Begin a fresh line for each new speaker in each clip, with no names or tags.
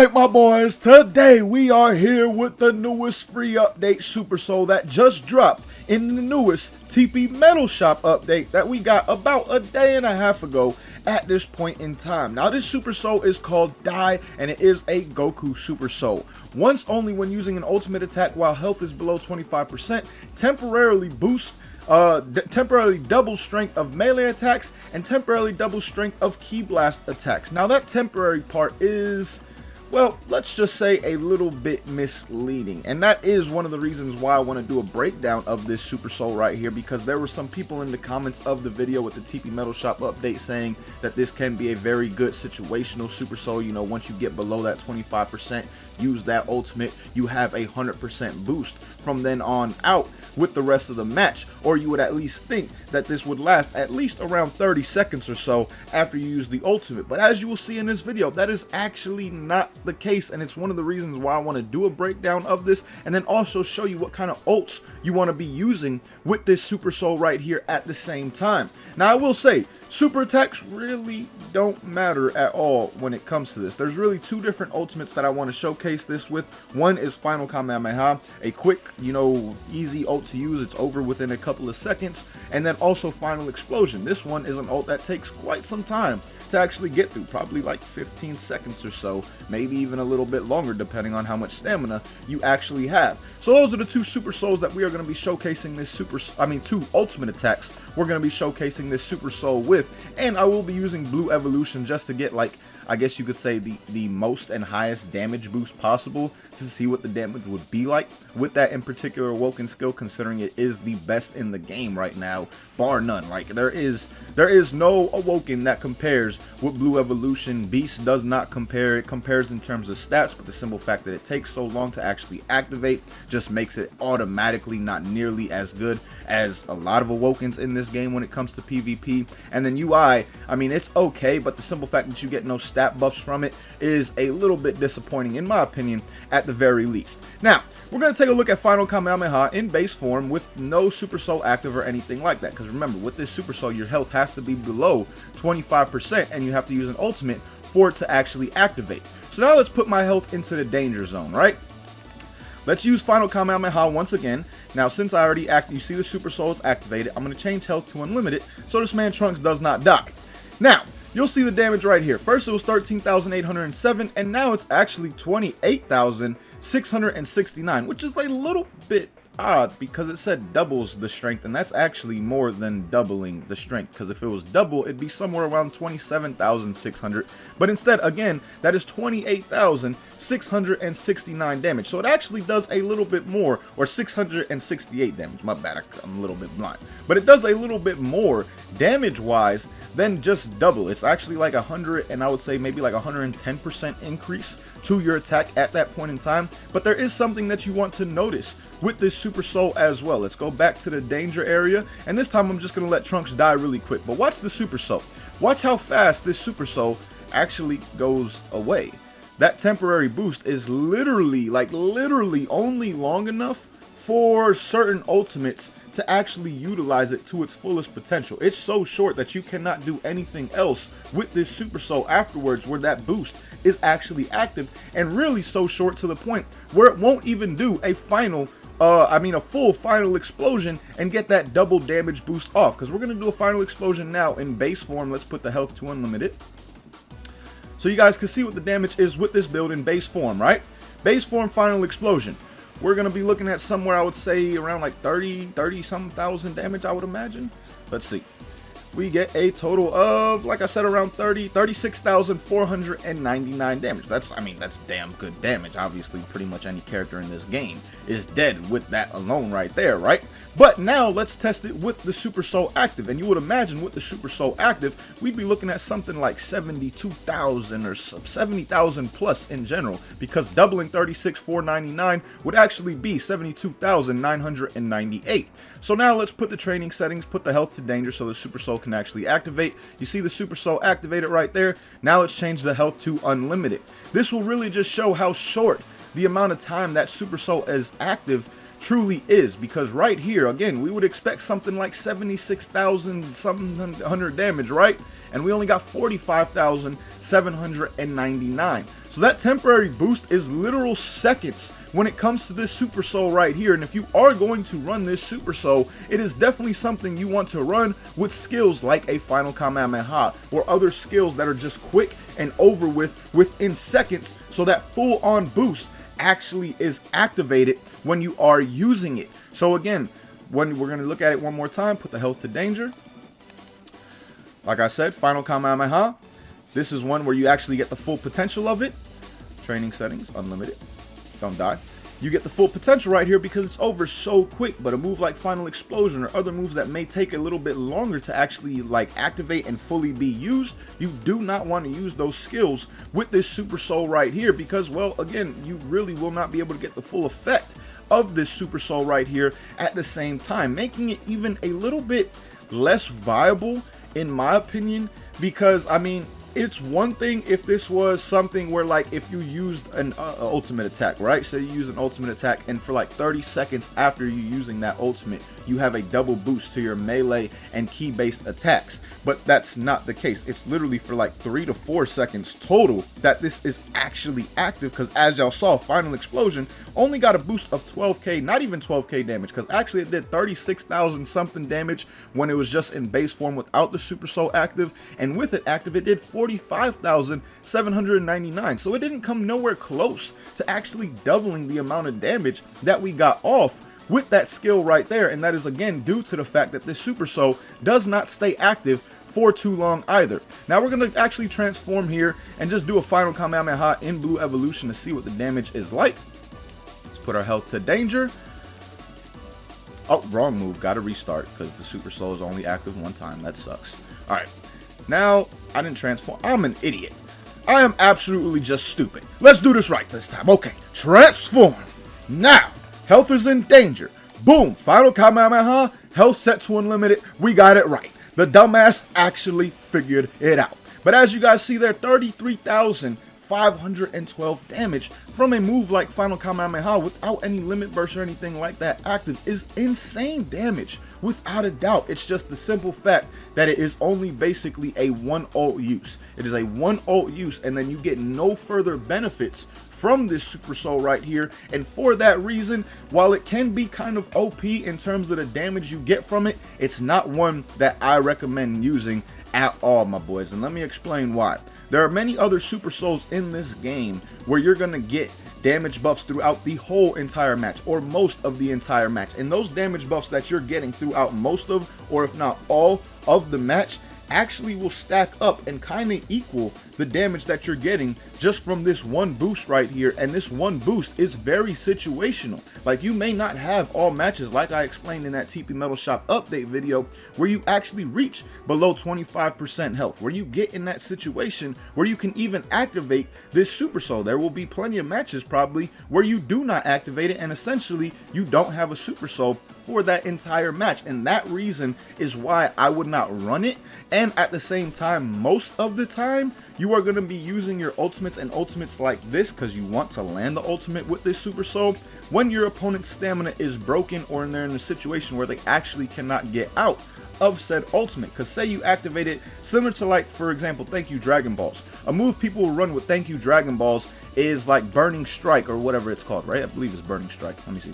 Alright my boys, today we are here with the newest free update Super Soul that just dropped in the newest TP Metal Shop update that we got about a day and a half ago at this point in time. Now this Super Soul is called Die and it is a Goku Super Soul. Once only when using an ultimate attack while health is below 25%, temporarily temporarily double strength of melee attacks and temporarily double strength of ki blast attacks. Now that temporary part is, well, let's just say a little bit misleading, and that is one of the reasons why I want to do a breakdown of this Super Soul right here, because there were some people in the comments of the video with the TP Metal Shop update saying that this can be a very good situational Super Soul. You know, once you get below that 25%, use that ultimate, you have a 100% boost from then on out with the rest of the match, or you would at least think that this would last at least around 30 seconds or so after you use the ultimate. But as you will see in this video, that is actually not the case, and it's one of the reasons why I want to do a breakdown of this and then also show you what kind of ults you want to be using with this Super Soul right here at the same time. Now I will say, super attacks really don't matter at all when it comes to this. There's really two different ultimates that I want to showcase this with. One is Final Kamehameha, a quick, you know, easy ult to use. It's over within a couple of seconds. And then also Final Explosion. This one is an ult that takes quite some time to actually get through, probably like 15 seconds or so, maybe even a little bit longer depending on how much stamina you actually have. So those are the two Super Souls that we are going to be showcasing this two ultimate attacks we're going to be showcasing this Super Soul with, and I will be using Blue Evolution just to get, like, I guess you could say the most and highest damage boost possible to see what the damage would be like with that in particular awoken skill, considering it is the best in the game right now, bar none. Like there is no awoken that compares with Blue Evolution. Beast does not compare. It compares in terms of stats, but the simple fact that it takes so long to actually activate just makes it automatically not nearly as good as a lot of awokens in this game when it comes to PvP. And then UI, I mean, it's okay, but the simple fact that you get no stat buffs from it is a little bit disappointing in my opinion at the very least. Now we're going to take a look at Final Kamehameha in base form with no Super Soul active or anything like that, because remember, with this Super Soul your health has to be below 25% and you have to use an ultimate for it to actually activate. So now let's put my health into the danger zone, right? Let's use Final Kamehameha once again. Now since I already you see the Super Soul is activated, I'm going to change health to unlimited so this man Trunks does not dock. Now you'll see the damage right here. First it was 13,807 and now it's actually 28,669, which is a little bit odd because it said doubles the strength, and that's actually more than doubling the strength, because if it was double it'd be somewhere around 27,600, but instead again that is 28,669 damage. So it actually does a little bit more, or 668 damage, my bad, I'm a little bit blind, but it does a little bit more damage wise than just double. It's actually like 100, and I would say maybe like 110% increase to your attack at that point in time. But there is something that you want to notice with this Super Soul as well. Let's go back to the danger area, and this time I'm just going to let Trunks die really quick. But watch the Super Soul. Watch how fast this Super Soul actually goes away. That temporary boost is literally only long enough for certain ultimates to actually utilize it to its fullest potential. It's so short that you cannot do anything else with this Super Soul afterwards where that boost is actually active, and really so short to the point where it won't even do a full final explosion and get that double damage boost off, because we're going to do a final explosion now in base form. Let's put the health to unlimited so you guys can see what the damage is with this build in base form, right? Base form final explosion. We're going to be looking at somewhere, I would say, around like 30-some thousand damage, I would imagine. Let's see. We get a total of, like I said, around 36,499 damage. That's damn good damage. Obviously, pretty much any character in this game is dead with that alone right there, right? But now let's test it with the Super Soul active, and you would imagine with the Super Soul active we'd be looking at something like 72,000 or 70,000 plus in general, because doubling 36,499 would actually be 72,998. So now let's put the training settings, put the health to danger so the Super Soul can actually activate. You see the Super Soul activated right there. Now let's change the health to unlimited. This will really just show how short the amount of time that Super Soul is active truly is, because right here, again, we would expect something like 76,000 something hundred damage, right? And we only got 45,799. So that temporary boost is literal seconds when it comes to this Super Soul right here. And if you are going to run this Super Soul, it is definitely something you want to run with skills like a Final Kamehameha or other skills that are just quick and over with within seconds, so that full on boost actually is activated when you are using it. So again, when we're going to look at it one more time, put the health to danger. Like I said, Final Kamehameha. This is one where you actually get the full potential of it. Training settings, unlimited. Don't die. You get the full potential right here because it's over so quick. But a move like Final Explosion or other moves that may take a little bit longer to actually like activate and fully be used, you do not want to use those skills with this Super Soul right here, because, well, again, you really will not be able to get the full effect of this Super Soul right here at the same time, making it even a little bit less viable in my opinion. Because I mean, it's one thing if this was something where, like, if you used an ultimate attack, right? So you use an ultimate attack and for like 30 seconds after you using that ultimate, you have a double boost to your melee and key based attacks. But that's not the case. It's literally for like 3 to 4 seconds total that this is actually active, because as y'all saw, Final Explosion only got a boost of 12k, not even 12k damage, because actually it did 36,000 something damage when it was just in base form without the Super Soul active, and with it active it did 45,799. So it didn't come nowhere close to actually doubling the amount of damage that we got off with that skill right there. And that is again due to the fact that this Super Soul does not stay active for too long either. Now we're going to actually transform here and just do a Final Kamehameha in Blue Evolution to see what the damage is like. Let's put our health to danger. Oh, wrong move. Got to restart because the Super Soul is only active one time. That sucks. All right. Now, I didn't transform. I'm an idiot. I am absolutely just stupid. Let's do this right this time. Okay, transform. Now, health is in danger. Boom, Final Kamehameha, health set to unlimited. We got it right. The dumbass actually figured it out. But as you guys see there, 33,512 damage from a move like Final Kamehameha without any limit burst or anything like that active is insane damage. Without a doubt, it's just the simple fact that it is only basically a one ult use. It is a one ult use, and then you get no further benefits from this Super Soul right here. And for that reason, while it can be kind of OP in terms of the damage you get from it, it's not one that I recommend using at all, my boys. And let me explain why. There are many other Super Souls in this game where you're gonna get damage buffs throughout the whole entire match, or most of the entire match, and those damage buffs that you're getting throughout most of, or if not all of the match, actually will stack up and kind of equal the damage that you're getting just from this one boost right here. And this one boost is very situational. Like, you may not have all matches, like I explained in that TP Metal Shop update video, where you actually reach below 25% health, where you get in that situation where you can even activate this Super Soul. There will be plenty of matches probably where you do not activate it, and essentially you don't have a Super Soul for that entire match. And that reason is why I would not run it. And at the same time, most of the time, you are going to be using your ultimates and ultimates like this because you want to land the ultimate with this Super Soul when your opponent's stamina is broken, or they're in a situation where they actually cannot get out of said ultimate. Because say you activate it similar to, like, for example, Thank You Dragon Balls. A move people will run with Thank You Dragon Balls is like Burning Strike, or whatever it's called, right? I believe it's Burning Strike. Let me see.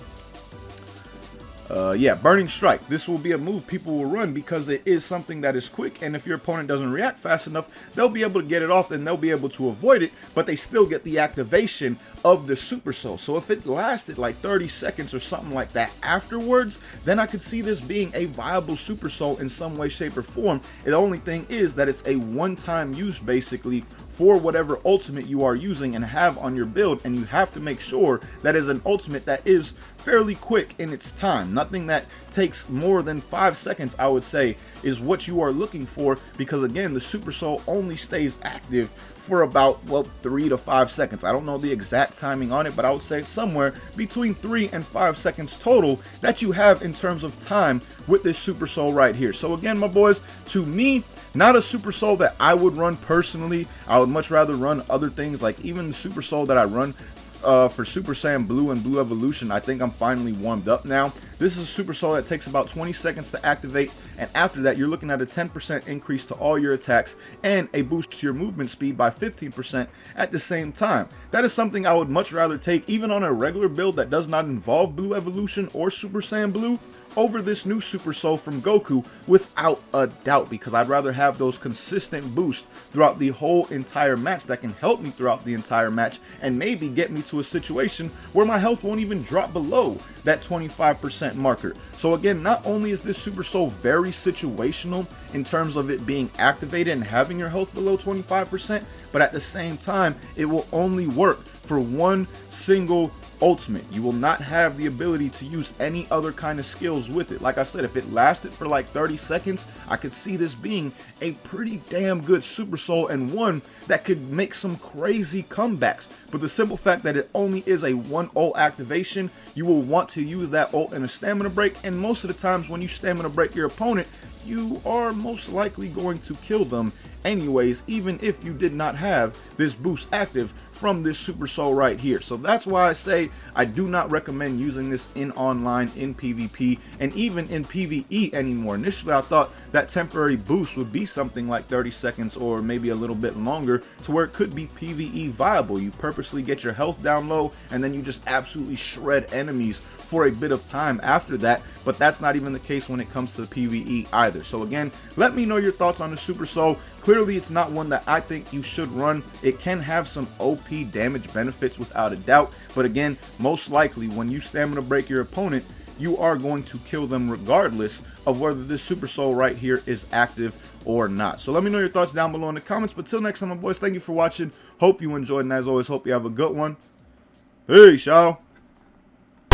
Yeah, Burning Strike. This will be a move people will run because it is something that is quick, and if your opponent doesn't react fast enough, they'll be able to get it off and they'll be able to avoid it, but they still get the activation of the Super Soul. So if it lasted like 30 seconds or something like that afterwards, then I could see this being a viable Super Soul in some way, shape, or form. The only thing is that it's a one-time use basically for whatever ultimate you are using and have on your build, and you have to make sure that is an ultimate that is fairly quick in its time. Nothing that takes more than 5 seconds, I would say, is what you are looking for, because again, the Super Soul only stays active for about, well, 3 to 5 seconds. I don't know the exact timing on it, but I would say it's somewhere between 3 and 5 seconds total that you have in terms of time with this Super Soul right here. So again, my boys, to me, not a Super Soul that I would run personally. I would much rather run other things, like even the Super Soul that I run for Super Saiyan Blue and Blue Evolution, I think I'm finally warmed up now. This is a Super Soul that takes about 20 seconds to activate, and after that you're looking at a 10% increase to all your attacks and a boost to your movement speed by 15% at the same time. That is something I would much rather take, even on a regular build that does not involve Blue Evolution or Super Saiyan Blue, over this new Super Soul from Goku, without a doubt, because I'd rather have those consistent boosts throughout the whole entire match that can help me throughout the entire match and maybe get me to a situation where my health won't even drop below that 25% marker. So again, not only is this Super Soul very situational in terms of it being activated and having your health below 25%, but at the same time, it will only work for one single ultimate. You will not have the ability to use any other kind of skills with it. Like I said, if it lasted for like 30 seconds, I could see this being a pretty damn good Super Soul and one that could make some crazy comebacks. But the simple fact that it only is a one ult activation, you will want to use that ult in a stamina break, and most of the times when you stamina break your opponent, you are most likely going to kill them anyways, even if you did not have this boost active from this Super Soul right here. So that's why I say I do not recommend using this in online, in PvP, and even in PvE anymore. Initially I thought that temporary boost would be something like 30 seconds or maybe a little bit longer, to where it could be PvE viable. You purposely get your health down low and then you just absolutely shred enemies for a bit of time after that, but that's not even the case when it comes to PvE either. So again, let me know your thoughts on the Super Soul. Clearly it's not one that I think you should run. It can have some OP damage benefits without a doubt, but again, most likely when you stamina break your opponent, you are going to kill them regardless of whether this Super Soul right here is active or not. So let me know your thoughts down below in the comments. But till next time, my boys, thank you for watching. Hope you enjoyed, and as always, hope you have a good one. Peace, y'all.